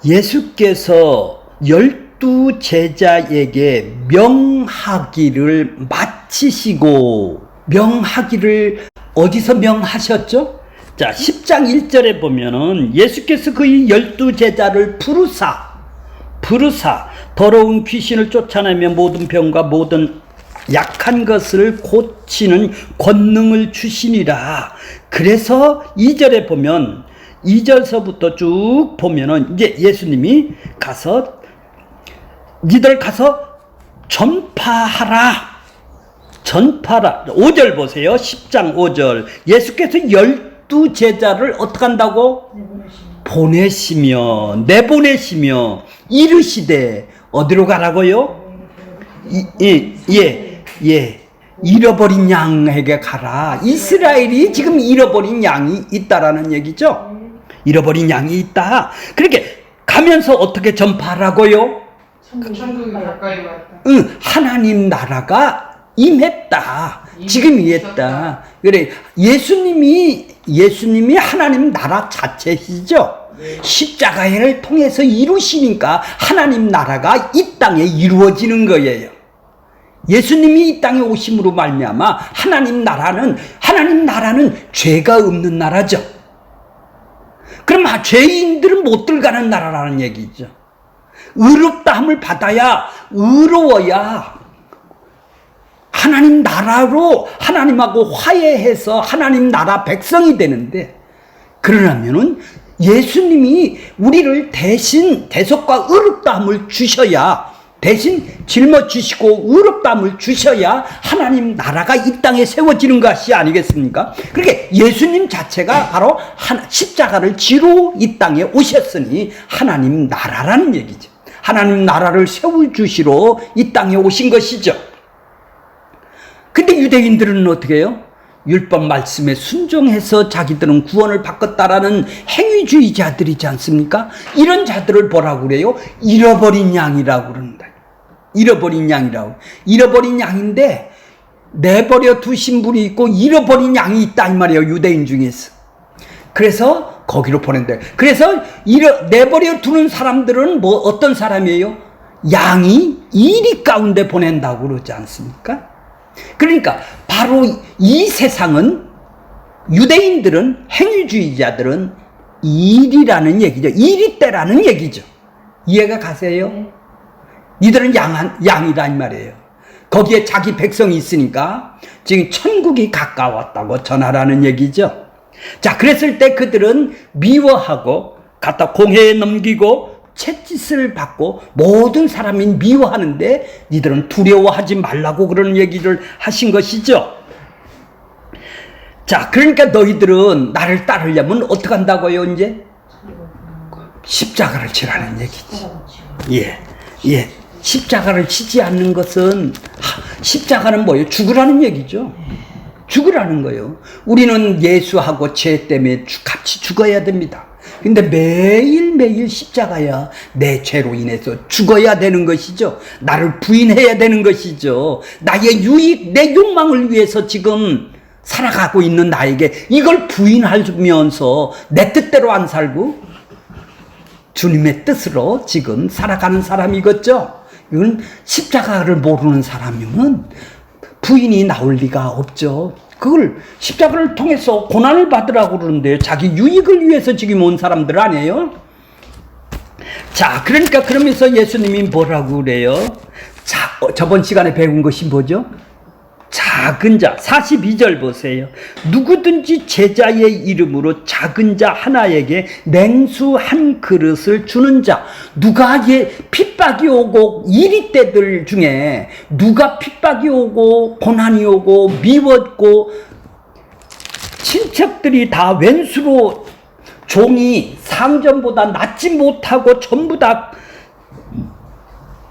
예수께서 12 제자에게 명하기를 마치시고, 명하기를 어디서 명하셨죠? 자, 10장 1절에 보면은 예수께서 그 12 제자를 부르사 더러운 귀신을 쫓아내며 모든 병과 모든 약한 것을 고치는 권능을 주시니라. 그래서 2절에 보면, 2절서부터 쭉 보면은 이제 예수님이 가서 니들 가서 전파하라. 5절 보세요. 10장 5절. 예수께서 12 제자를 어떻게 한다고? 내보내시며 이르시되 어디로 가라고요? 잃어버린 양에게 가라. 이스라엘이 지금 잃어버린 양이 있다라는 얘기죠. 잃어버린 양이 있다. 그렇게 가면서 어떻게 전파하라고요? 천국이 가까이 왔다. 하나님 나라가 임했다. 지금 임했다. 그래, 예수님이 하나님 나라 자체시죠. 십자가를 통해서 이루시니까 하나님 나라가 이 땅에 이루어지는 거예요. 예수님이 이 땅에 오심으로 말미암아 하나님 나라는 죄가 없는 나라죠. 그럼 죄인들은 못 들어가는 나라라는 얘기죠. 의롭다함을 받아야, 의로워야 하나님 나라로 하나님하고 화해해서 하나님 나라 백성이 되는데, 그러려면은 예수님이 우리를 대신 대속과 의롭다함을 주셔야, 대신 짊어지시고 의롭다함을 주셔야 하나님 나라가 이 땅에 세워지는 것이 아니겠습니까? 그렇게 예수님 자체가 바로 십자가를 지러 이 땅에 오셨으니 하나님 나라라는 얘기죠. 하나님 나라를 세워주시러 이 땅에 오신 것이죠. 근데 유대인들은 어떻게 해요? 율법 말씀에 순종해서 자기들은 구원을 받겠다라는 행위주의자들이지 않습니까? 이런 자들을 뭐라고 그래요? 잃어버린 양이라고 그런다. 잃어버린 양이라고. 잃어버린 양인데 내버려 두신 분이 있고 잃어버린 양이 있다 이 말이에요. 유대인 중에서. 그래서 거기로 보낸대. 그래서 내버려 두는 사람들은 어떤 사람이에요? 양이 이리 가운데 보낸다고 그러지 않습니까? 그러니까 바로 이 세상은, 유대인들은, 행위주의자들은 일이라는 얘기죠. 일이 때라는 얘기죠. 이해가 가세요? 니들은 양이다 이 말이에요. 거기에 자기 백성이 있으니까 지금 천국이 가까웠다고 전하라는 얘기죠. 자, 그랬을 때 그들은 미워하고 갖다 공회에 넘기고 채짓을 받고 모든 사람이 미워하는데 니들은 두려워하지 말라고 그런 얘기를 하신 것이죠. 자, 그러니까 너희들은 나를 따르려면 어떻게 한다고요? 이제 십자가를 지라는 얘기지. 예. 십자가를 지지 않는 것은, 십자가는 뭐예요? 죽으라는 얘기죠. 죽으라는 거예요. 우리는 예수하고 죄 때문에 같이 죽어야 됩니다. 근데 매일매일 십자가야 내 죄로 인해서 죽어야 되는 것이죠. 나를 부인해야 되는 것이죠. 나의 유익, 내 욕망을 위해서 지금 살아가고 있는 나에게 이걸 부인하면서 내 뜻대로 안 살고 주님의 뜻으로 지금 살아가는 사람이겠죠. 이건 십자가를 모르는 사람이면 부인이 나올 리가 없죠. 그걸 십자가를 통해서 고난을 받으라고 그러는데 자기 유익을 위해서 지금 온 사람들 아니에요? 자, 그러니까 그러면서 예수님이 뭐라고 그래요? 자, 저번 시간에 배운 것이 뭐죠? 작은 자, 42절 보세요. 누구든지 제자의 이름으로 작은 자 하나에게 냉수 한 그릇을 주는 자. 누가 핍박이 오고 이리 때들 중에 누가 핍박이 오고 고난이 오고 미웠고 친척들이 다 왼수로 종이 상전보다 낫지 못하고 전부 다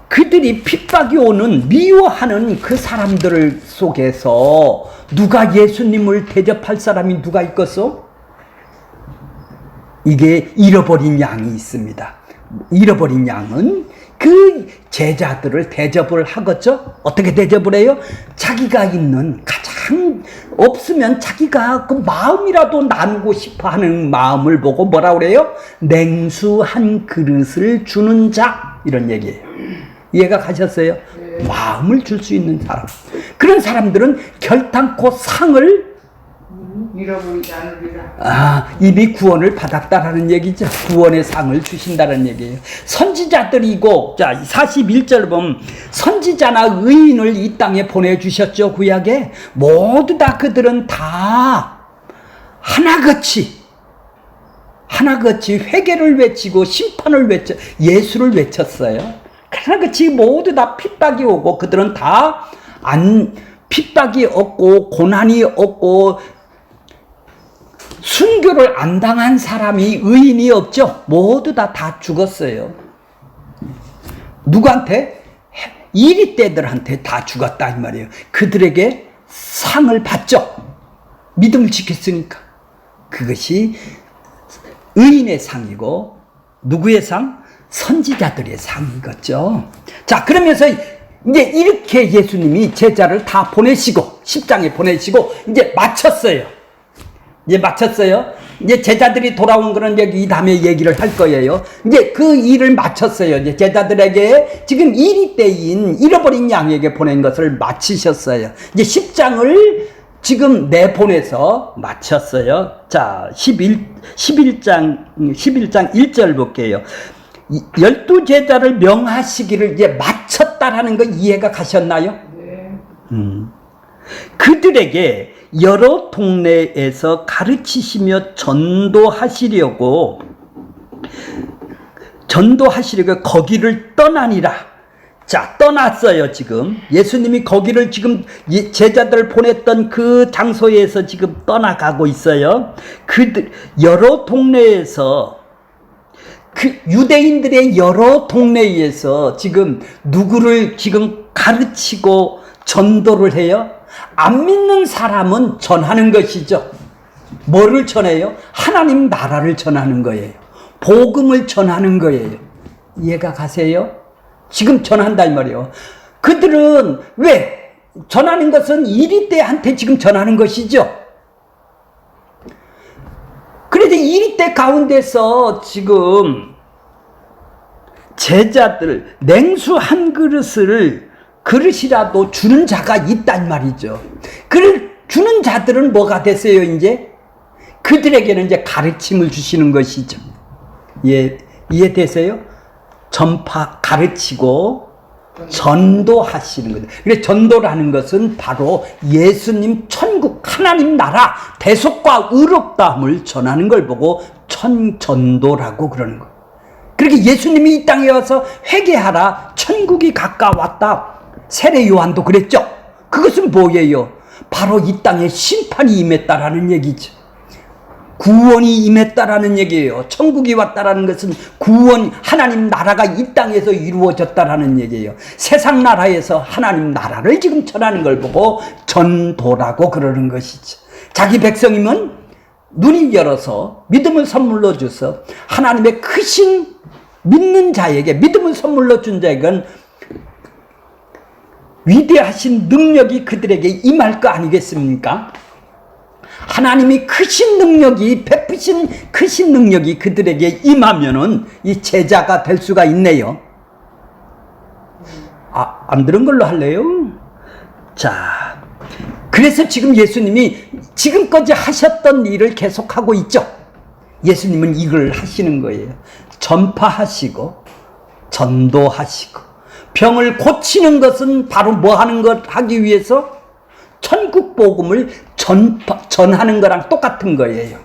그들이 핍박이 오는, 미워하는 그 사람들 속에서 누가 예수님을 대접할 사람이 누가 있겠어? 이게 잃어버린 양이 있습니다. 잃어버린 양은 그 제자들을 대접을 하겠죠? 어떻게 대접을 해요? 자기가 있는 가장 없으면 자기가 그 마음이라도 나누고 싶어 하는 마음을 보고 뭐라 그래요? 냉수 한 그릇을 주는 자. 이런 얘기예요. 이해가 가셨어요? 마음을 줄 수 있는 사람. 그런 사람들은 결탄코 상을 잃어버리지 않으리라. 이미 구원을 받았다라는 얘기죠. 구원의 상을 주신다는 얘기예요. 선지자들이고, 자, 41절 보면, 선지자나 의인을 이 땅에 보내주셨죠, 구약에. 모두 다 그들은 다 하나같이 회개를 외치고 심판을 예수를 외쳤어요. 하나같이 모두 다 핍박이 오고, 그들은 다 핍박이 없고, 고난이 없고, 순교를 안 당한 사람이 의인이 없죠. 모두 다 죽었어요. 누구한테? 이리떼들한테 다 죽었다 이 말이에요. 그들에게 상을 받죠. 믿음을 지켰으니까. 그것이 의인의 상이고 누구의 상? 선지자들의 상이겠죠. 자, 그러면서 이제 이렇게 예수님이 제자를 다 보내시고 10장에 보내시고 이제 마쳤어요. 이제 제자들이 돌아온 거는 이제 이 다음에 얘기를 할 거예요. 이제 그 일을 마쳤어요. 이제 제자들에게 지금 이리 때인 잃어버린 양에게 보낸 것을 마치셨어요. 이제 10장을 지금 내보내서 마쳤어요. 자, 11장 1절 볼게요. 12제자를 명하시기를 이제 마쳤다라는 거 이해가 가셨나요? 네. 그들에게 여러 동네에서 가르치시며 전도하시려고 거기를 떠나니라. 자, 떠났어요. 지금 예수님이 거기를 지금 제자들을 보냈던 그 장소에서 지금 떠나가고 있어요. 여러 동네에서 그 유대인들의 여러 동네에서 지금 누구를 지금 가르치고 전도를 해요? 안 믿는 사람은 전하는 것이죠. 뭐를 전해요? 하나님 나라를 전하는 거예요. 복음을 전하는 거예요. 이해가 가세요? 지금 전한다 이 말이에요. 그들은 왜? 전하는 것은 이리떼한테 지금 전하는 것이죠. 그런데 이리떼 가운데서 지금 제자들 냉수 한 그릇이라도 주는 자가 있단 말이죠. 주는 자들은 뭐가 됐어요, 이제? 그들에게는 이제 가르침을 주시는 것이죠. 예, 이해되세요? 가르치고 전도하시는 거죠. 그래서 전도라는 것은 바로 예수님 천국, 하나님 나라, 대속과 의롭다함을 전하는 걸 보고 전도라고 그러는 거예요. 그렇게 예수님이 이 땅에 와서 회개하라, 천국이 가까웠다. 세례 요한도 그랬죠. 그것은 뭐예요? 바로 이 땅에 심판이 임했다라는 얘기죠. 구원이 임했다라는 얘기예요. 천국이 왔다라는 것은 구원, 하나님 나라가 이 땅에서 이루어졌다라는 얘기예요. 세상 나라에서 하나님 나라를 지금 전하는 걸 보고 전도라고 그러는 것이죠. 자기 백성이면 눈이 열어서 믿음을 선물로 줘서 하나님의 크신 믿는 자에게 믿음을 선물로 준 자에게는 위대하신 능력이 그들에게 임할 거 아니겠습니까? 하나님이 크신 능력이, 베푸신 크신 능력이 그들에게 임하면은 이 제자가 될 수가 있네요. 안 들은 걸로 할래요? 자, 그래서 지금 예수님이 지금까지 하셨던 일을 계속하고 있죠. 예수님은 이걸 하시는 거예요. 전파하시고, 전도하시고, 병을 고치는 것은 바로 뭐 하는 것 하기 위해서? 천국 복음을 전하는 거랑 똑같은 거예요.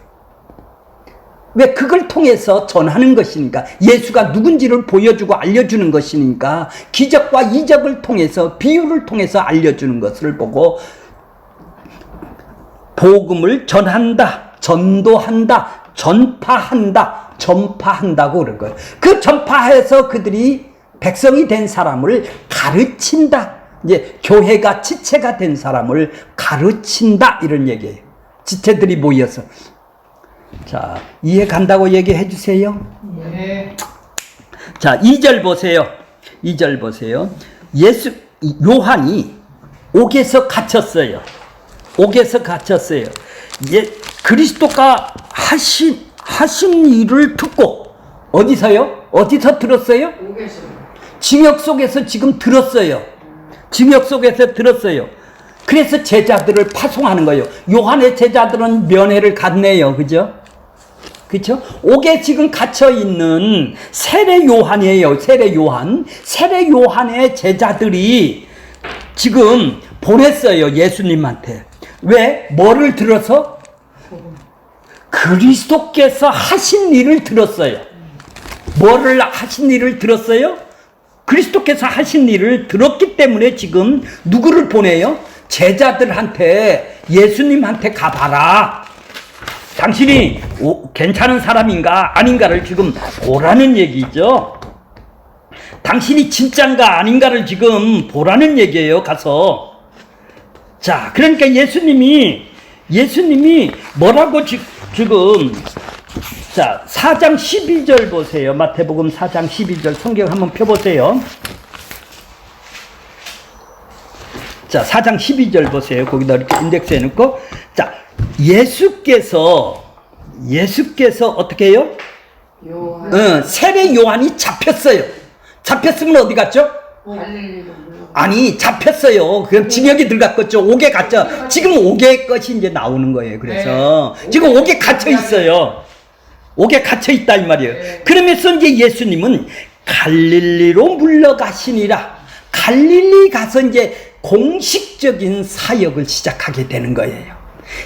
왜? 그걸 통해서 전하는 것이니까. 예수가 누군지를 보여주고 알려주는 것이니까 기적과 이적을 통해서, 비유를 통해서 알려주는 것을 보고 복음을 전한다, 전도한다, 전파한다고 그런 거예요. 그 전파해서 그들이 백성이 된 사람을 가르친다. 이제 교회가 지체가 된 사람을 가르친다 이런 얘기예요. 지체들이 모여서. 자, 이해 간다고 얘기해 주세요. 네. 자, 2절 보세요. 2절 보세요. 요한이 옥에서 갇혔어요. 옥에서 갇혔어요. 그리스도가 하신 일을 듣고, 어디서요? 어디서 들었어요? 옥에서. 징역 속에서 지금 들었어요. 징역 속에서 들었어요. 그래서 제자들을 파송하는 거예요. 요한의 제자들은 면회를 갔네요. 그죠? 그렇죠? 옥에 지금 갇혀 있는 세례 요한이에요. 세례 요한. 세례 요한의 제자들이 지금 보냈어요. 예수님한테. 왜? 뭐를 들어서? 그리스도께서 하신 일을 들었어요. 뭐를 하신 일을 들었어요? 그리스도께서 하신 일을 들었기 때문에 지금 누구를 보내요? 제자들한테, 예수님한테 가봐라. 당신이 괜찮은 사람인가 아닌가를 지금 보라는 얘기죠. 당신이 진짠가 아닌가를 지금 보라는 얘기예요. 가서. 자, 그러니까 예수님이 뭐라고 지금, 자, 4장 12절 보세요. 마태복음 4장 12절 성경 한번 펴보세요. 자, 4장 12절 보세요. 거기다 이렇게 인덱스 해놓고. 자, 예수께서 어떻게 해요? 요한. 세례 요한이 잡혔어요. 잡혔으면 어디 갔죠? 갈릴리로. 아니, 잡혔어요. 그럼 징역에 들어갔겠죠. 옥에 갇혀. 지금 옥의 것이 이제 나오는 거예요. 그래서 지금 옥에 갇혀 있어요. 옥에 갇혀 있다 이 말이에요. 그러면서 이제 예수님은 갈릴리로 물러가시니라. 갈릴리 가서 이제 공식적인 사역을 시작하게 되는 거예요.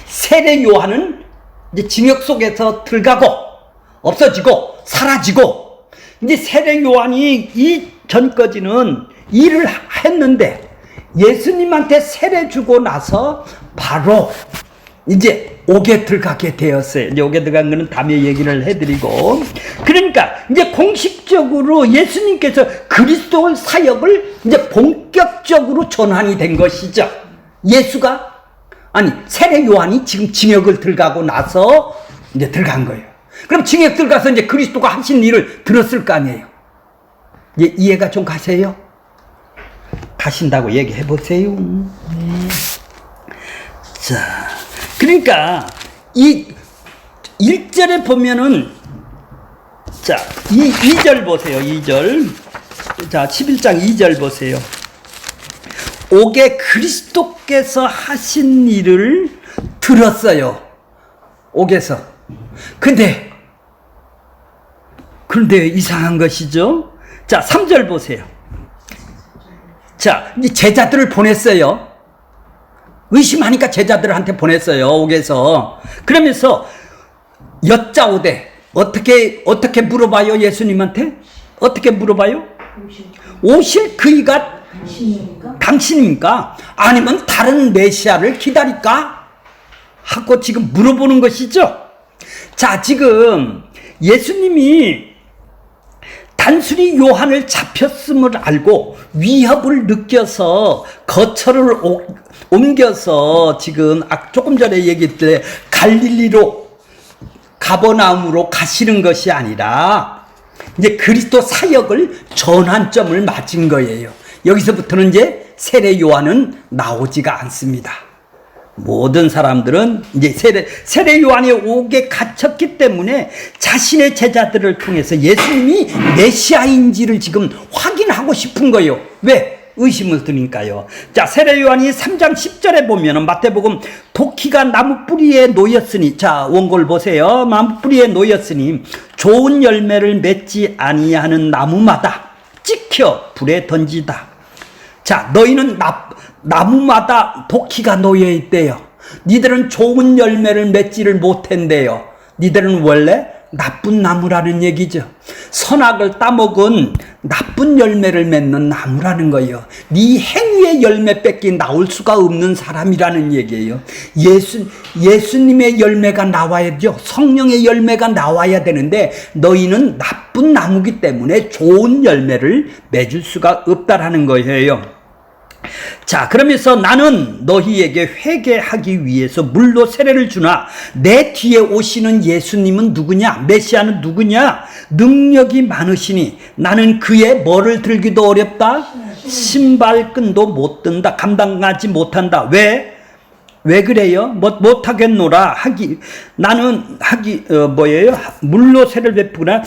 세례 요한은 이제 징역 속에서 들어가고 없어지고 사라지고, 이제 세례 요한이 이 전까지는 일을 했는데 예수님한테 세례 주고 나서 바로 이제 옥에 들어가게 되었어요. 이제 옥에 들어간 거는 다음에 얘기를 해드리고, 그러니까 이제 공식적으로 예수님께서 그리스도 사역을 이제 본격적으로 전환이 된 것이죠. 세례 요한이 지금 징역을 들어가고 나서 이제 들어간 거예요. 그럼 징역 들어가서 이제 그리스도가 하신 일을 들었을 거 아니에요. 이제 이해가 좀 가세요? 가신다고 얘기해 보세요. 자, 그러니까 이 1절에 보면은, 자, 2절 보세요. 2절. 자, 11장 2절 보세요. 옥에 그리스도께서 하신 일을 들었어요. 옥에서. 그런데 이상한 것이죠. 자, 3절 보세요. 자, 이 제자들을 보냈어요. 의심하니까 제자들한테 보냈어요. 옥에서. 그러면서 여짜오되, 어떻게 물어봐요? 예수님한테? 어떻게 물어봐요? 오실 그이가 당신입니까? 아니면 다른 메시아를 기다릴까? 하고 지금 물어보는 것이죠. 자, 지금 예수님이 단순히 요한을 잡혔음을 알고 위협을 느껴서 거처를 옮겨서 지금 조금 전에 얘기했던 갈릴리로, 가버나움으로 가시는 것이 아니라 이제 그리스도 사역을 전환점을 맞은 거예요. 여기서부터는 이제 세례 요한은 나오지가 않습니다. 모든 사람들은 이제 세례 요한이 옥에 갇혔기 때문에 자신의 제자들을 통해서 예수님이 메시아인지를 지금 확인하고 싶은 거예요. 왜? 의심을 드니까요. 자, 세례 요한이 3장 10절에 보면은 마태복음, 도끼가 나무 뿌리에 놓였으니, 자, 원고를 보세요. 나무 뿌리에 놓였으니 좋은 열매를 맺지 아니하는 나무마다 찍혀 불에 던지다. 자, 너희는 나무마다 도끼가 놓여 있대요. 니들은 좋은 열매를 맺지를 못한대요. 니들은 원래 나쁜 나무라는 얘기죠. 선악을 따먹은 나쁜 열매를 맺는 나무라는 거예요. 네 행위의 열매밖에 나올 수가 없는 사람이라는 얘기예요. 예수님의 열매가 나와야죠. 성령의 열매가 나와야 되는데 너희는 나쁜 나무기 때문에 좋은 열매를 맺을 수가 없다라는 거예요. 자, 그러면서 나는 너희에게 회개하기 위해서 물로 세례를 주나 내 뒤에 오시는 예수님은 누구냐? 메시아는 누구냐? 능력이 많으시니 나는 그의 뭐를 들기도 어렵다? 신발끈도 못 든다. 감당하지 못한다. 왜 그래요? 못하겠노라. 물로 세례를 베푸나.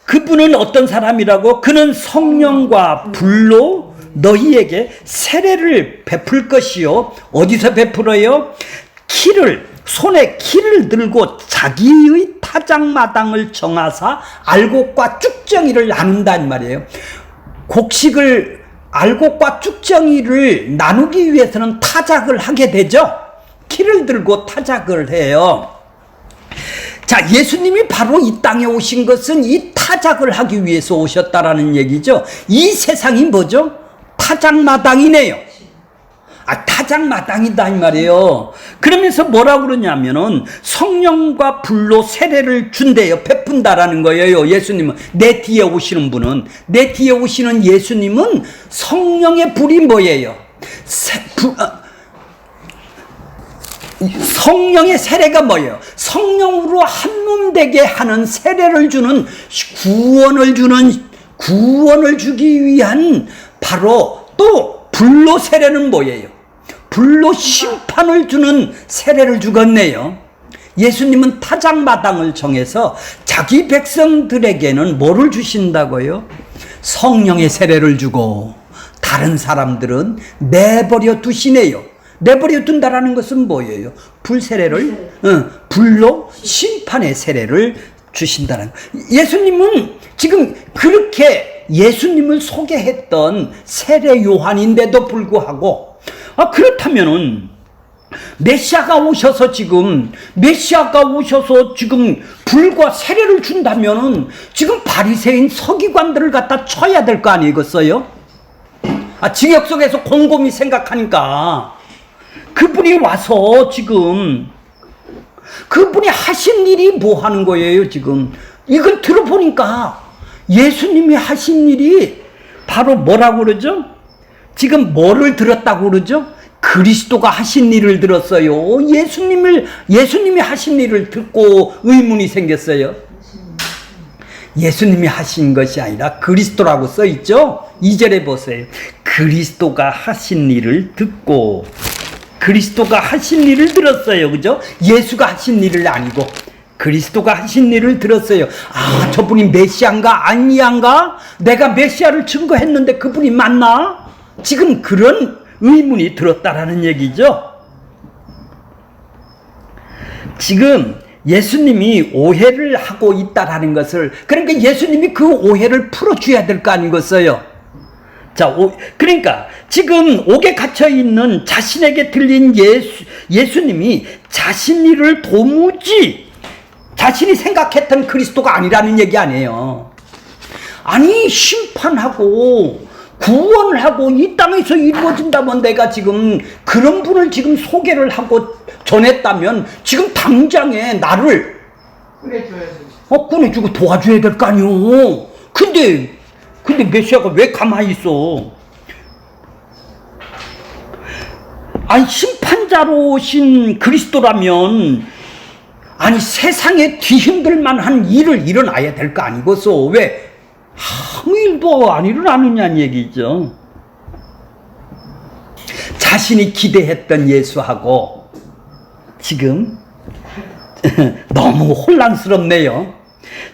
그분은 어떤 사람이라고? 그는 성령과 불로 너희에게 세례를 베풀 것이요. 어디서 베풀어요? 손에 키를 들고 자기의 타작마당을 정하사 알곡과 쭉정이를 나눈다는 말이에요. 곡식을 알곡과 쭉정이를 나누기 위해서는 타작을 하게 되죠. 키를 들고 타작을 해요. 자, 예수님이 바로 이 땅에 오신 것은 이 타작을 하기 위해서 오셨다라는 얘기죠. 이 세상이 뭐죠? 타작마당이네요. 타작마당이다 이 말이에요. 그러면서 뭐라고 그러냐면은 성령과 불로 세례를 준대요. 베푼다라는 거예요. 예수님은. 내 뒤에 오시는 분은, 내 뒤에 오시는 예수님은 성령의 불이 뭐예요? 성령의 세례가 뭐예요? 성령으로 한몸 되게 하는 세례를 주는, 구원을 주기 위한 바로 또 불로 세례는 뭐예요? 불로 심판을 주는 세례를 주겠네요. 예수님은 타작마당을 정해서 자기 백성들에게는 뭐를 주신다고요? 성령의 세례를 주고 다른 사람들은 내버려 두시네요. 내버려 둔다라는 것은 뭐예요? 불로 심판의 세례를 주신다는 거예요. 예수님은 지금 그렇게 예수님을 소개했던 세례 요한인데도 불구하고, 그렇다면은 메시아가 오셔서 지금 불과 세례를 준다면은 지금 바리새인 서기관들을 갖다 쳐야 될 거 아니겠어요? 징역 속에서 곰곰이 생각하니까 그분이 와서 지금 그분이 하신 일이 뭐 하는 거예요? 지금 이걸 들어보니까 예수님이 하신 일이 바로 뭐라고 그러죠? 지금 뭐를 들었다고 그러죠? 그리스도가 하신 일을 들었어요. 예수님이 하신 일을 듣고 의문이 생겼어요. 예수님이 하신 것이 아니라 그리스도라고 써있죠? 2절에 보세요. 그리스도가 하신 일을 듣고, 그리스도가 하신 일을 들었어요. 그죠? 예수가 하신 일을 아니고 그리스도가 하신 일을 들었어요. 저분이 메시아인가 아니한가? 내가 메시아를 증거했는데 그분이 맞나? 지금 그런 의문이 들었다라는 얘기죠. 지금 예수님이 오해를 하고 있다라는 것을, 그러니까 예수님이 그 오해를 풀어줘야 될 거 아니겠어요? 자, 그러니까 지금 옥에 갇혀 있는 자신에게 들린 예수님이 자신을 도무지 자신이 생각했던 그리스도가 아니라는 얘기 아니에요. 아니, 심판하고 구원을 하고 이 땅에서 이루어진다면 내가 지금 그런 분을 지금 소개를 하고 전했다면 지금 당장에 나를 꺼내주고 도와줘야 될 거 아니오. 근데 메시아가 왜 가만히 있어? 심판자로 오신 그리스도라면 세상에 뒤흔들 만한 일을 일어나야 될 거 아니겠어? 왜 아무 일도 안 일어나느냐는 얘기죠. 자신이 기대했던 예수하고 지금 너무 혼란스럽네요.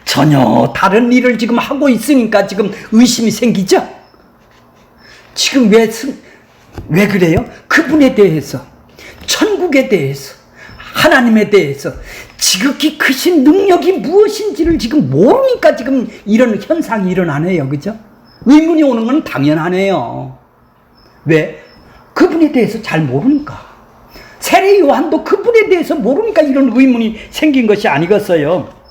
전혀 다른 일을 지금 하고 있으니까 지금 의심이 생기죠? 지금 왜 그래요? 그분에 대해서, 천국에 대해서, 하나님에 대해서 지극히 크신 능력이 무엇인지를 지금 모르니까 지금 이런 현상이 일어나네요. 그죠? 의문이 오는 건 당연하네요. 왜? 그분에 대해서 잘 모르니까. 세례 요한도 그분에 대해서 모르니까 이런 의문이 생긴 것이 아니겠어요?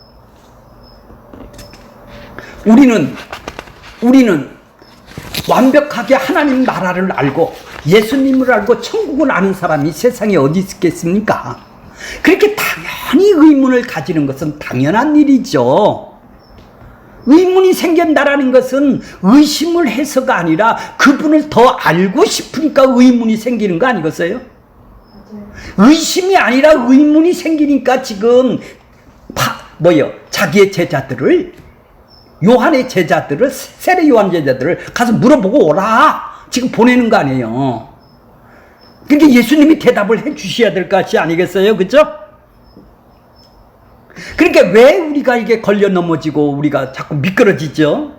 우리는 완벽하게 하나님 나라를 알고 예수님을 알고 천국을 아는 사람이 세상에 어디 있겠습니까? 그렇게 당연히 의문을 가지는 것은 당연한 일이죠. 의문이 생긴다라는 것은 의심을 해서가 아니라 그분을 더 알고 싶으니까 의문이 생기는 거 아니겠어요? 의심이 아니라 의문이 생기니까 지금 자기의 제자들을, 요한의 제자들을, 세례 요한 제자들을 가서 물어보고 오라 지금 보내는 거 아니에요. 그러니까 예수님이 대답을 해 주셔야 될 것이 아니겠어요? 그죠? 그러니까 왜 우리가 이게 걸려 넘어지고 우리가 자꾸 미끄러지죠?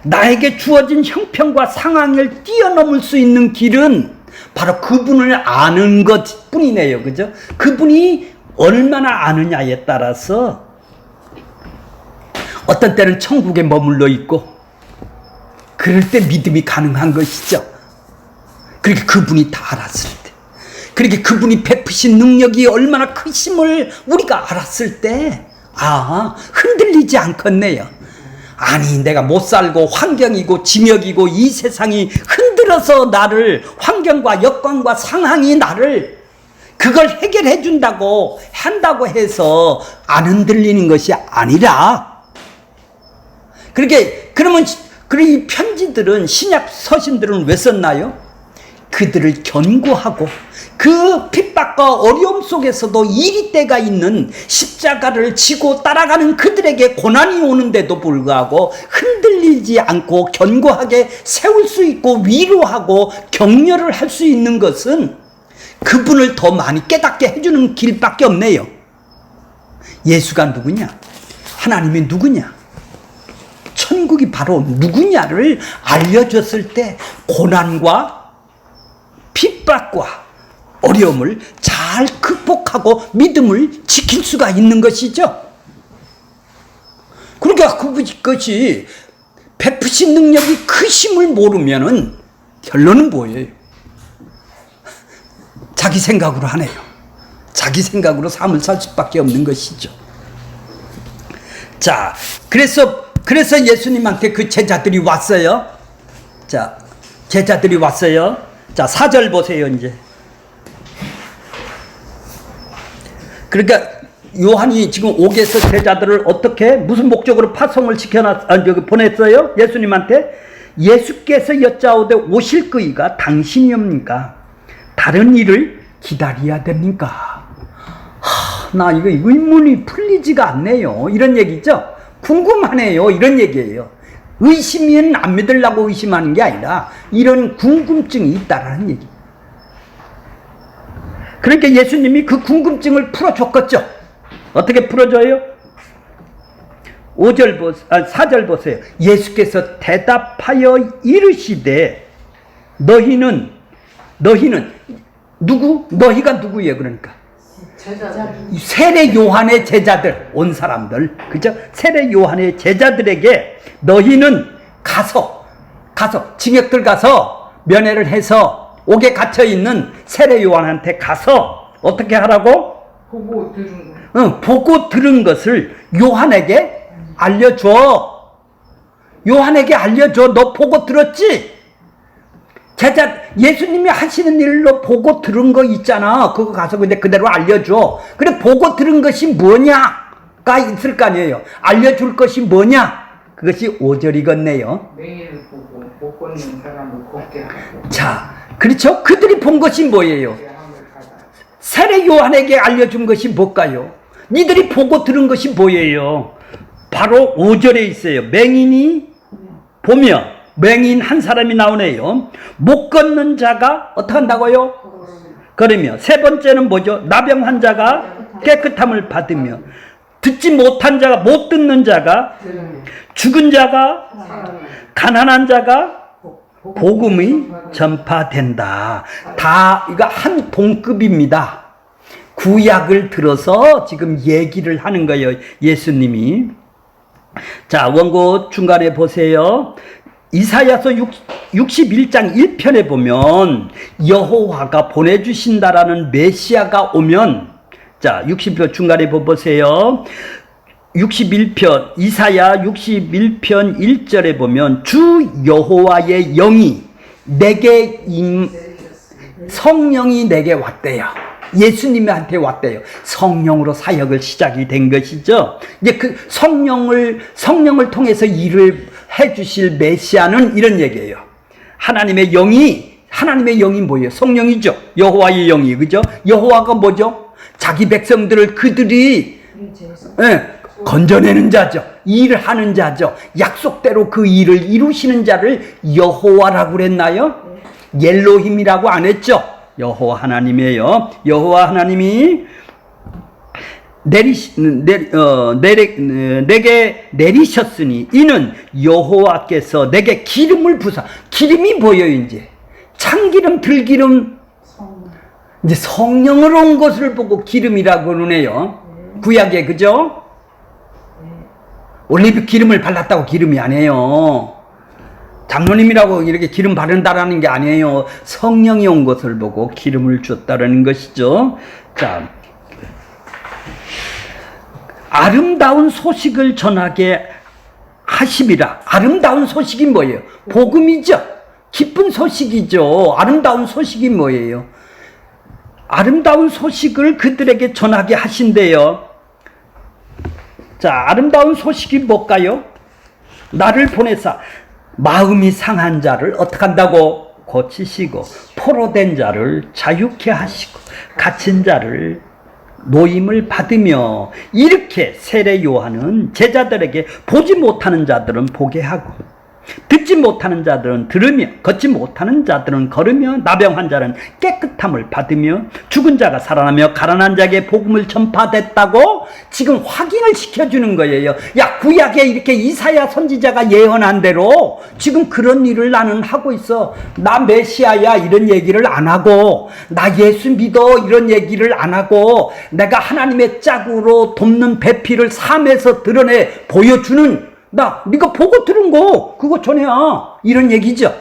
나에게 주어진 형편과 상황을 뛰어넘을 수 있는 길은 바로 그분을 아는 것 뿐이네요. 그죠? 그분이 얼마나 아느냐에 따라서 어떤 때는 천국에 머물러 있고 그럴 때 믿음이 가능한 것이죠. 그렇게 그분이 다 알았을 때, 그렇게 그분이 베푸신 능력이 얼마나 크심을 우리가 알았을 때, 흔들리지 않겠네요. 아니, 내가 못 살고 환경이고 지역이고 이 세상이 흔들어서 나를, 환경과 여건과 상황이 나를 그걸 해결해 준다고 한다고 해서 안 흔들리는 것이 아니라, 그러면 이 편지들은, 신약 서신들은 왜 썼나요? 그들을 견고하고 그 핍박과 어려움 속에서도 이리 때가 있는 십자가를 지고 따라가는 그들에게 고난이 오는데도 불구하고 흔들리지 않고 견고하게 세울 수 있고 위로하고 격려를 할 수 있는 것은 그분을 더 많이 깨닫게 해주는 길밖에 없네요. 예수가 누구냐? 하나님이 누구냐? 천국이 바로 누구냐를 알려줬을 때 고난과 핍박과 어려움을 잘 극복하고 믿음을 지킬 수가 있는 것이죠. 그러니까 그것이 베푸신 능력이 크심을 모르면은 결론은 뭐예요? 자기 생각으로 하네요. 자기 생각으로 삶을 살 수밖에 없는 것이죠. 자, 그래서 예수님한테 그 제자들이 왔어요. 자, 제자들이 왔어요. 자, 4절 보세요, 이제. 그러니까 요한이 지금 옥에서 제자들을 어떻게, 무슨 목적으로 파송을 보냈어요? 예수님한테. 예수께서 여짜오되 오실 그이가 당신이옵니까? 다른 일을 기다려야 됩니까? 나 이거 의문이 풀리지가 않네요. 이런 얘기죠. 궁금하네요. 이런 얘기예요. 의심은 안 믿으려고 의심하는 게 아니라 이런 궁금증이 있다라는 얘기. 그러니까 예수님이 그 궁금증을 풀어줬겠죠. 어떻게 풀어줘요? 4절 보세요. 예수께서 대답하여 이르시되 너희는 누구? 너희가 누구예요? 그러니까 세례 요한의 제자들, 온 사람들, 그죠? 세례 요한의 제자들에게 너희는 가서 징역들 가서 면회를 해서 옥에 갇혀 있는 세례 요한한테 가서 어떻게 하라고? 보고 들은 것을 요한에게 알려줘. 요한에게 알려줘. 너 보고 들었지? 예수님이 하시는 일로 보고 들은 거 있잖아. 그거 가서 근데 그대로 알려줘. 그래, 보고 들은 것이 뭐냐가 있을 거 아니에요. 알려줄 것이 뭐냐? 그것이 5절이겠네요. 맹인을 보고 못 걷는 사람을 걷게 하고. 자, 그렇죠? 그들이 본 것이 뭐예요? 세례 요한에게 알려준 것이 뭘까요? 니들이 보고 들은 것이 뭐예요? 바로 5절에 있어요. 맹인이 보며, 맹인 한 사람이 나오네요. 못 걷는 자가 어떻게 한다고요? 그러며 세 번째는 뭐죠? 나병 환자가 깨끗함을 받으며, 듣지 못한 자가, 못 듣는 자가, 죽은 자가, 가난한 자가 복음이 전파된다. 다 이거 한 동급입니다. 구약을 들어서 지금 얘기를 하는 거예요, 예수님이. 자, 원고 중간에 보세요. 이사야서 61장 1편에 보면 여호와가 보내주신다라는 메시아가 오면, 자, 60편 중간에 보세요. 61편, 이사야 61편 1절에 보면 주 여호와의 영이 내게 성령이 내게 왔대요. 예수님한테 왔대요. 성령으로 사역을 시작이 된 것이죠. 이제 그 성령을 통해서 일을 해주실 메시아는 이런 얘기예요. 하나님의 영이 뭐예요? 성령이죠. 여호와의 영이, 그죠? 여호와가 뭐죠? 자기 백성들을 그들이 건져내는 자죠. 일을 하는 자죠. 약속대로 그 일을 이루시는 자를 여호와라고 그랬나요? 엘로힘이라고 안 했죠. 여호와 하나님이에요. 여호와 하나님이 내게 내리셨으니 이는 여호와께서 내게 기름을 부사. 기름이 보여요. 이제 참기름, 들기름, 이제 성령으로 온 것을 보고 기름이라고 그러네요. 구약에, 그죠? 올리브 기름을 발랐다고 기름이 아니에요. 장로님이라고 이렇게 기름 바른다라는 게 아니에요. 성령이 온 것을 보고 기름을 줬다라는 것이죠. 자, 아름다운 소식을 전하게 하심이라. 아름다운 소식이 뭐예요? 복음이죠. 기쁜 소식이죠. 아름다운 소식이 뭐예요? 아름다운 소식을 그들에게 전하게 하신대요. 자, 아름다운 소식이 뭘까요? 나를 보내사 마음이 상한 자를 어떻게 한다고? 고치시고 포로된 자를 자유케 하시고 갇힌 자를 노임을 받으며, 이렇게 세례 요한은 제자들에게 보지 못하는 자들은 보게 하고 듣지 못하는 자들은 들으며 걷지 못하는 자들은 걸으며 나병 환자는 깨끗함을 받으며 죽은 자가 살아나며 가난한 자에게 복음을 전파됐다고 지금 확인을 시켜주는 거예요. 야, 구약에 이렇게 이사야 선지자가 예언한 대로 지금 그런 일을 나는 하고 있어. 나 메시아야 이런 얘기를 안 하고, 나 예수 믿어 이런 얘기를 안 하고, 내가 하나님의 짝으로 돕는 배필을 삶에서 드러내 보여주는, 네가 보고 들은 거 그거 전해야, 이런 얘기죠.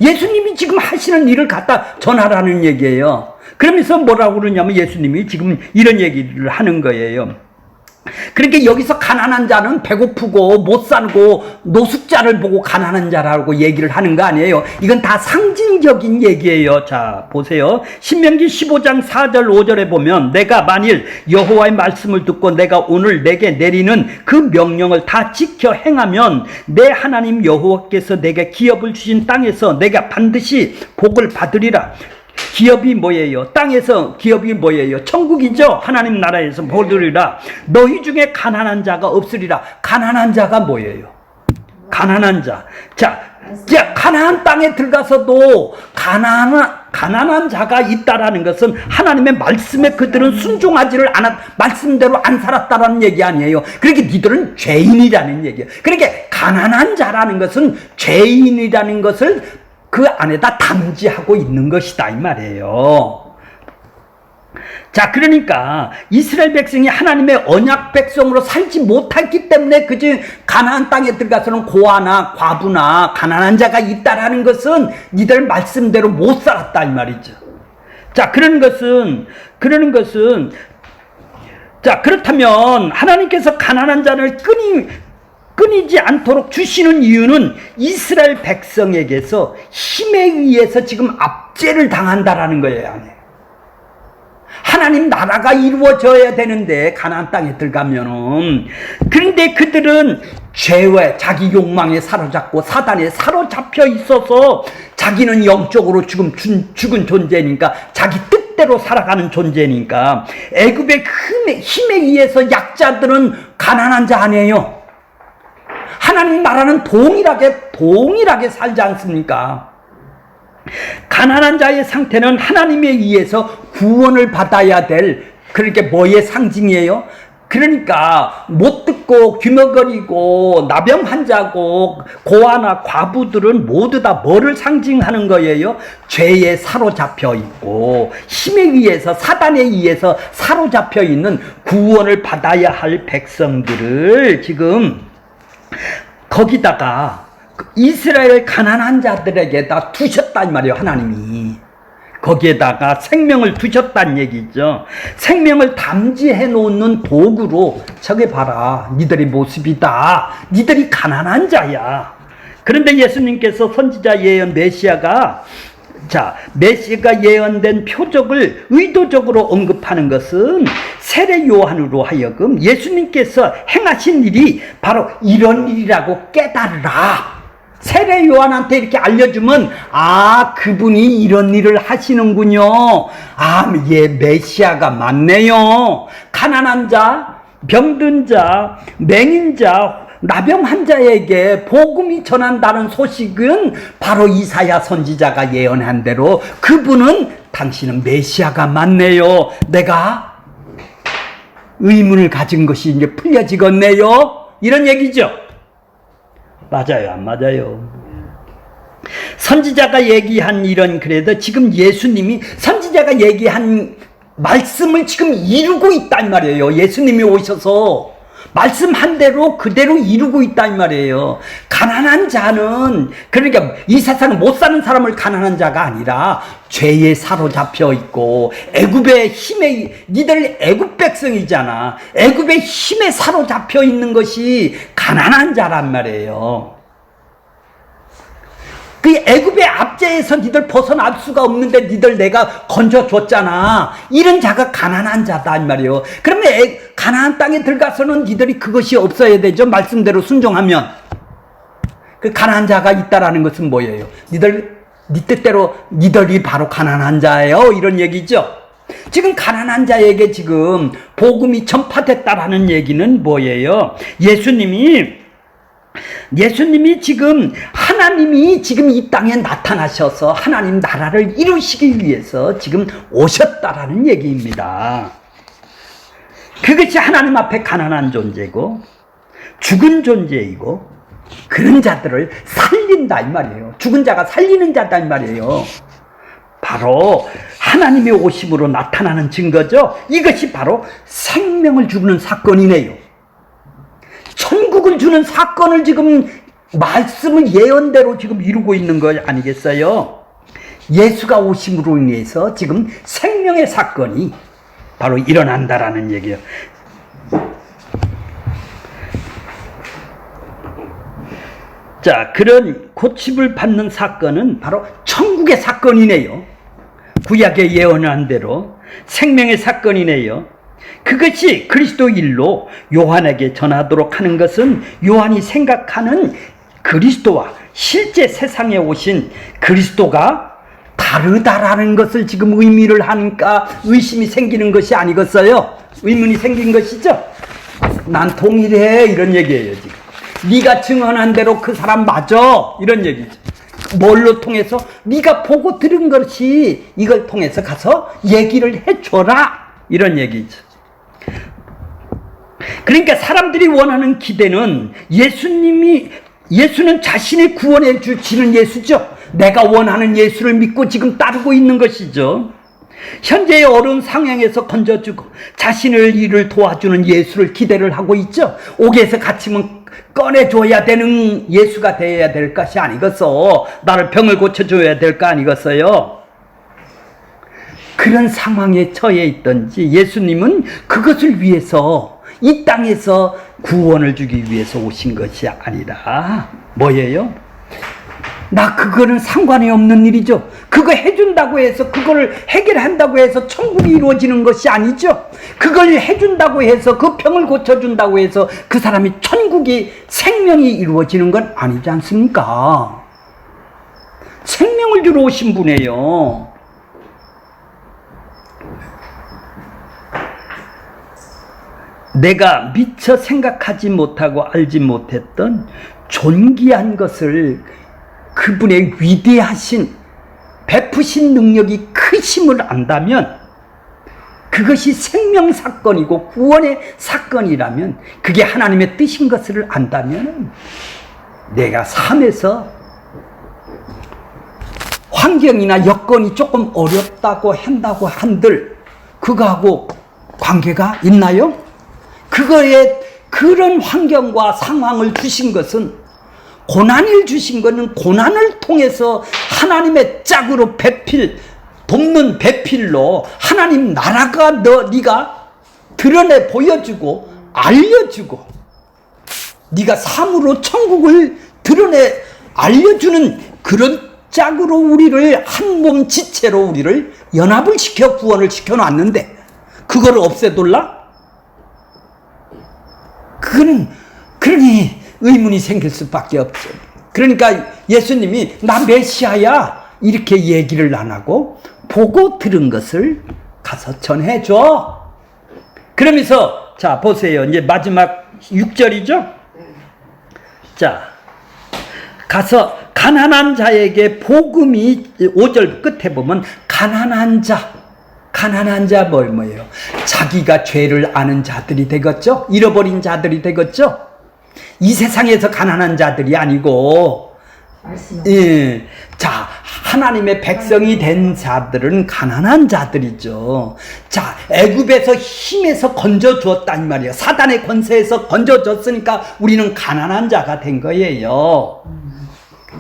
예수님이 지금 하시는 일을 갖다 전하라는 얘기예요. 그러면서 뭐라고 그러냐면 예수님이 지금 이런 얘기를 하는 거예요. 그러니까 여기서 가난한 자는 배고프고 못 살고 노숙자를 보고 가난한 자라고 얘기를 하는 거 아니에요. 이건 다 상징적인 얘기예요. 자, 보세요. 신명기 15장 4절 5절에 보면 내가 만일 여호와의 말씀을 듣고 내가 오늘 내게 내리는 그 명령을 다 지켜 행하면 내 하나님 여호와께서 내게 기업을 주신 땅에서 내가 반드시 복을 받으리라. 기업이 뭐예요? 땅에서 기업이 뭐예요? 천국이죠. 하나님 나라에서 보리라. 너희 중에 가난한 자가 없으리라. 가난한 자가 뭐예요? 가난한 자. 자, 가나안 땅에 들어가서도 가난한 자가 있다라는 것은 하나님의 말씀에 그들은 순종하지를 않았, 말씀대로 안 살았다라는 얘기 아니에요. 그러니까 니들은 죄인이라는 얘기예요. 그러니까 가난한 자라는 것은 죄인이라는 것을 그 안에다 담지하고 있는 것이다 이 말이에요. 자, 그러니까 이스라엘 백성이 하나님의 언약 백성으로 살지 못했기 때문에 그저 가나안 땅에 들어가서는 고아나 과부나 가난한 자가 있다라는 것은 니들 말씀대로 못 살았다 이 말이죠. 자, 그러는 것은 자, 그렇다면 하나님께서 가난한 자를 끊이지 않도록 주시는 이유는 이스라엘 백성에게서 힘에 의해서 지금 압제를 당한다라는 거예요. 하나님 나라가 이루어져야 되는데 가나안 땅에 들어가면은, 그런데 그들은 죄와 자기 욕망에 사로잡고 사단에 사로잡혀 있어서 자기는 영적으로 지금 죽은 존재니까, 자기 뜻대로 살아가는 존재니까, 애굽의 힘에 의해서 약자들은 가난한 자 아니에요. 하나님 나라는 동일하게 살지 않습니까? 가난한 자의 상태는 하나님에 의해서 구원을 받아야 될, 그러니까 뭐의 상징이에요? 그러니까 못 듣고 귀머거리고 나병 환자고 고아나 과부들은 모두 다 뭐를 상징하는 거예요? 죄에 사로잡혀 있고 힘에 의해서, 사단에 의해서 사로잡혀 있는 구원을 받아야 할 백성들을 지금 거기다가 이스라엘 가난한 자들에게다 두셨다 이 말이에요. 하나님이 거기에다가 생명을 두셨다는 얘기죠. 생명을 담지해 놓는 도구로, 저게 봐라 니들의 모습이다, 니들이 가난한 자야. 그런데 예수님께서 선지자 예언 메시아가 자, 메시아가 예언된 표적을 의도적으로 언급하는 것은 세례 요한으로 하여금 예수님께서 행하신 일이 바로 이런 일이라고 깨달으라. 세례 요한한테 이렇게 알려주면 그분이 이런 일을 하시는군요. 메시아가 맞네요. 가난한 자, 병든 자, 맹인 자, 나병 환자에게 복음이 전한다는 소식은 바로 이사야 선지자가 예언한 대로 그분은 당신은 메시아가 맞네요. 내가 의문을 가진 것이 이제 풀려지겠네요. 이런 얘기죠. 맞아요, 안 맞아요? 선지자가 얘기한 이런, 그래도 지금 예수님이 선지자가 얘기한 말씀을 지금 이루고 있단 말이에요. 예수님이 오셔서 말씀한 대로 그대로 이루고 있단 말이에요. 가난한 자는, 그러니까 이 세상에 못 사는 사람을 가난한 자가 아니라 죄에 사로잡혀 있고 애굽의 힘에, 니들 애굽 백성이잖아. 애굽의 힘에 사로잡혀 있는 것이 가난한 자란 말이에요. 그 애굽의 압제에서 니들 벗어날 수가 없는데 니들 내가 건져줬잖아. 이런 자가 가난한 자다 이 말이에요. 그러면 가나안 땅에 들어가서는 니들이 그것이 없어야 되죠. 말씀대로 순종하면. 그 가난한 자가 있다라는 것은 뭐예요? 니 뜻대로 니들이 바로 가난한 자예요. 이런 얘기죠. 지금 가난한 자에게 지금 복음이 전파됐다라는 얘기는 뭐예요? 예수님이 지금 하나님이 지금 이 땅에 나타나셔서 하나님 나라를 이루시기 위해서 지금 오셨다라는 얘기입니다. 그것이 하나님 앞에 가난한 존재고 죽은 존재이고 그런 자들을 살린다 이 말이에요. 죽은 자가 살리는 자다 이 말이에요. 바로 하나님의 오심으로 나타나는 증거죠. 이것이 바로 생명을 주는 사건이네요. 천국을 주는 사건을 지금 말씀을 예언대로 지금 이루고 있는 거 아니겠어요? 예수가 오심으로 인해서 지금 생명의 사건이 바로 일어난다라는 얘기예요. 자, 그런 고침을 받는 사건은 바로 천국의 사건이네요. 구약에 예언한 대로 생명의 사건이네요. 그것이 그리스도 일로 요한에게 전하도록 하는 것은 요한이 생각하는 그리스도와 실제 세상에 오신 그리스도가 다르다라는 것을 지금 의미를 하니까 의심이 생기는 것이 아니겠어요? 의문이 생긴 것이죠? 난 동일해 이런 얘기예요. 지금 네가 증언한 대로 그 사람 맞아 이런 얘기죠. 뭘로 통해서? 네가 보고 들은 것이 이걸 통해서 가서 얘기를 해줘라 이런 얘기죠. 그러니까 사람들이 원하는 기대는 예수는 자신을 구원해 주시는 예수죠. 내가 원하는 예수를 믿고 지금 따르고 있는 것이죠. 현재의 어려운 상황에서 건져주고 자신을 일을 도와주는 예수를 기대를 하고 있죠. 옥에서 갇히면 꺼내줘야 되는 예수가 되어야 될 것이 아니겠어. 나를 병을 고쳐줘야 될 거 아니겠어요. 그런 상황에 처해 있던지 예수님은 그것을 위해서 이 땅에서 구원을 주기 위해서 오신 것이 아니라 뭐예요? 나 그거는 상관이 없는 일이죠. 그거 해준다고 해서 그거를 해결한다고 해서 천국이 이루어지는 것이 아니죠. 그걸 해준다고 해서 그 병을 고쳐준다고 해서 그 사람이 천국이 생명이 이루어지는 건 아니지 않습니까? 생명을 주러 오신 분이에요. 내가 미처 생각하지 못하고 알지 못했던 존귀한 것을 그분의 위대하신 베푸신 능력이 크심을 안다면 그것이 생명 사건이고 구원의 사건이라면 그게 하나님의 뜻인 것을 안다면 내가 삶에서 환경이나 여건이 조금 어렵다고 한다고 한들 그거하고 관계가 있나요? 그거에 그런 환경과 상황을 주신 것은 고난을 주신 것은 고난을 통해서 하나님의 짝으로 돕는 배필로 하나님 나라가 네가 드러내 보여주고 알려주고 네가 삶으로 천국을 드러내 알려주는 그런 짝으로 우리를 한 몸 지체로 우리를 연합을 시켜 구원을 시켜놨는데 그거를 없애둘라? 그러니 의문이 생길 수밖에 없죠. 그러니까 예수님이 나 메시아야 이렇게 얘기를 안 하고 보고 들은 것을 가서 전해줘. 그러면서 자 보세요. 이제 마지막 6절이죠. 자 가서 가난한 자에게 복음이 5절 끝에 보면 가난한 자 뭐예요? 자기가 죄를 아는 자들이 되겠죠? 잃어버린 자들이 되겠죠? 이 세상에서 가난한 자들이 아니고 예, 자 하나님의 백성이 된 자들은 가난한 자들이죠. 자 애굽에서 힘에서 건져주었다 이 말이에요. 사단의 권세에서 건져줬으니까 우리는 가난한 자가 된 거예요.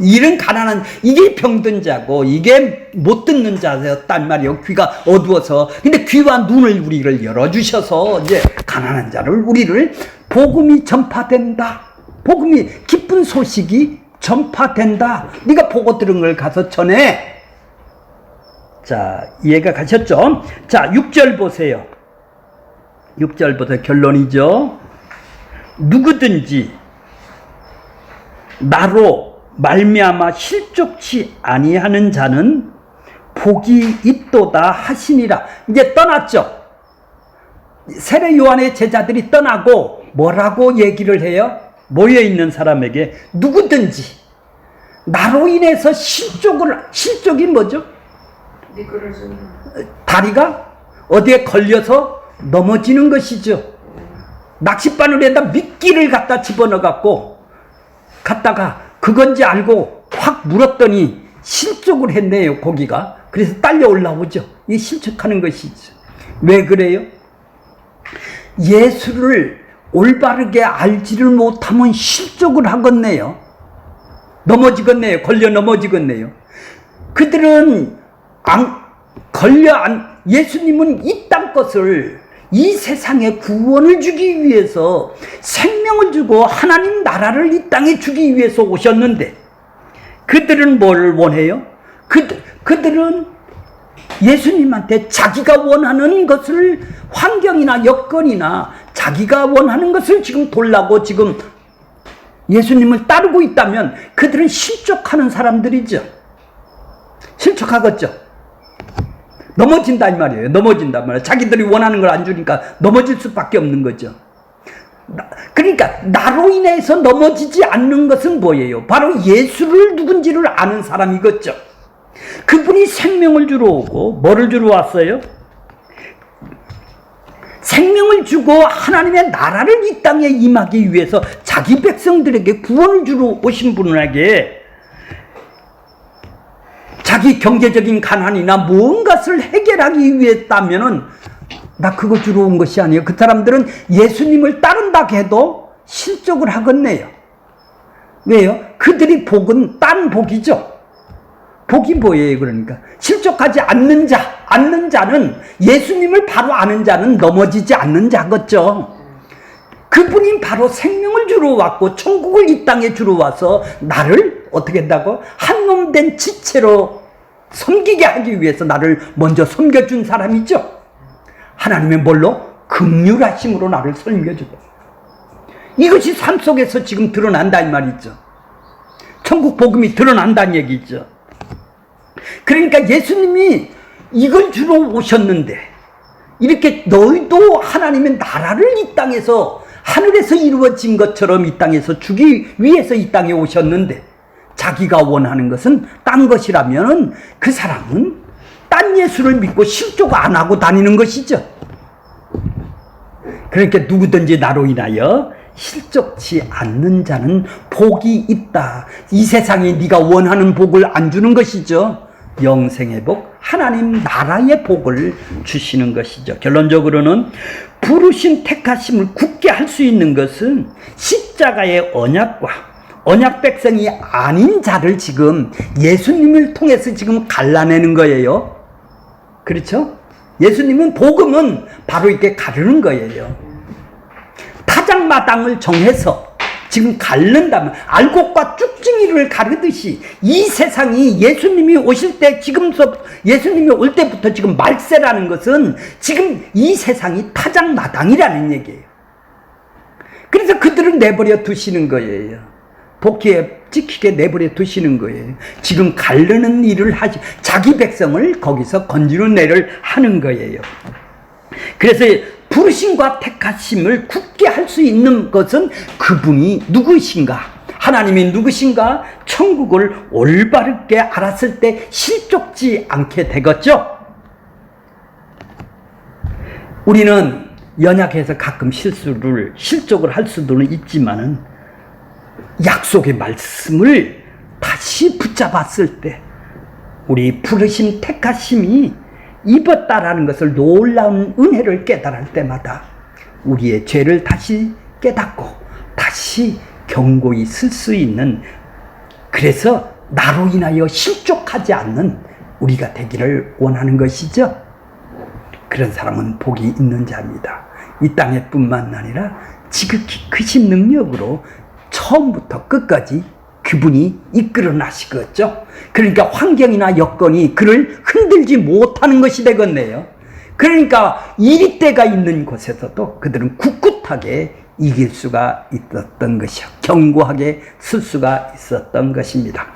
이런 가난한 이게 병든 자고 이게 못 듣는 자였단 말이에요. 귀가 어두워서. 근데 귀와 눈을 우리를 열어주셔서 이제 가난한 자를 우리를 복음이 전파된다. 복음이 기쁜 소식이 전파된다. 네가 보고 들은 걸 가서 전해. 자 이해가 가셨죠? 자 6절 보세요. 6절부터 결론이죠. 누구든지 나로 말미암아 실족치 아니하는 자는 복이 있도다 하시니라. 이제 떠났죠. 세례 요한의 제자들이 떠나고 뭐라고 얘기를 해요? 모여있는 사람에게 누구든지 나로 인해서 실족이 뭐죠? 다리가 어디에 걸려서 넘어지는 것이죠. 낚싯바늘에다 미끼를 갖다 집어넣어갖고 갔다가 그건지 알고 확 물었더니 실족을 했네요. 고기가. 그래서 딸려 올라오죠. 이게 실족하는 것이죠. 왜 그래요? 예수를 올바르게 알지를 못하면 실족을 하겠네요. 넘어지겠네요. 걸려 넘어지겠네요. 그들은 예수님은 이 땅 것을 이 세상에 구원을 주기 위해서 생명을 주고 하나님 나라를 이 땅에 주기 위해서 오셨는데 그들은 뭘 원해요? 그들은 예수님한테 자기가 원하는 것을 환경이나 여건이나 자기가 원하는 것을 지금 돌라고 지금 예수님을 따르고 있다면 그들은 실족하는 사람들이죠. 실족하겠죠. 넘어진다 이 말이에요. 넘어진단 말이에요. 자기들이 원하는 걸 안 주니까 넘어질 수밖에 없는 거죠. 그러니까 나로 인해서 넘어지지 않는 것은 뭐예요? 바로 예수를 누군지를 아는 사람이겠죠. 그분이 생명을 주러 오고 뭐를 주러 왔어요? 생명을 주고 하나님의 나라를 이 땅에 임하기 위해서 자기 백성들에게 구원을 주러 오신 분에게 자기 경제적인 가난이나 무언가를 해결하기 위해서다면은 나 그거 주러 온 것이 아니에요. 그 사람들은 예수님을 따른다 해도 실족을 하겠네요. 왜요? 그들이 복은 딴 복이죠. 복이 뭐예요? 그러니까 실족하지 않는 자는 예수님을 바로 아는 자는 넘어지지 않는 자겠죠. 그분이 바로 생명을 주러 왔고 천국을 이 땅에 주러 와서 나를 어떻게 한다고? 한 몸 된 지체로 섬기게 하기 위해서 나를 먼저 섬겨준 사람이죠. 하나님의 뭘로? 긍휼하심으로 나를 섬겨주고 이것이 삶 속에서 지금 드러난다 이 말이죠. 천국 복음이 드러난다는 얘기죠. 그러니까 예수님이 이걸 주러 오셨는데 이렇게 너희도 하나님의 나라를 이 땅에서 하늘에서 이루어진 것처럼 이 땅에서 주기 위해서 이 땅에 오셨는데 자기가 원하는 것은 딴 것이라면 그 사람은 딴 예수를 믿고 실족 안 하고 다니는 것이죠. 그러니까 누구든지 나로 인하여 실족치 않는 자는 복이 있다. 이 세상에 네가 원하는 복을 안 주는 것이죠. 영생의 복, 하나님 나라의 복을 주시는 것이죠. 결론적으로는 부르신 택하심을 굳게 할 수 있는 것은 십자가의 언약과 언약 백성이 아닌 자를 지금 예수님을 통해서 지금 갈라내는 거예요. 그렇죠? 예수님은 복음은 바로 이렇게 가르는 거예요. 타작마당을 정해서 지금 가른다면 알곡과 쭉증이를 가르듯이 이 세상이 예수님이 오실 때 지금서 예수님이 올 때부터 지금 말세라는 것은 지금 이 세상이 타작마당이라는 얘기예요. 그래서 그들을 내버려 두시는 거예요. 복희에 찍히게 내버려 두시는 거예요. 지금 가르는 일을 하시, 자기 백성을 거기서 건지는 일을 하는 거예요. 그래서 부르심과 택하심을 굳게 할 수 있는 것은 그분이 누구신가? 하나님이 누구신가? 천국을 올바르게 알았을 때 실족지 않게 되겠죠? 우리는 연약해서 가끔 실족을 할 수는 있지만은 약속의 말씀을 다시 붙잡았을 때 우리 부르심 택하심이 입었다라는 것을 놀라운 은혜를 깨달을 때마다 우리의 죄를 다시 깨닫고 다시 견고히 쓸 수 있는, 그래서 나로 인하여 실족하지 않는 우리가 되기를 원하는 것이죠. 그런 사람은 복이 있는 자입니다. 이 땅에 뿐만 아니라 지극히 크신 능력으로 처음부터 끝까지 그분이 이끌어 나시겠죠. 그러니까 환경이나 여건이 그를 흔들지 못하는 것이 되겠네요. 그러니까 이리때가 있는 곳에서도 그들은 굳굳하게 이길 수가 있었던 것이요, 견고하게 쓸 수가 있었던 것입니다.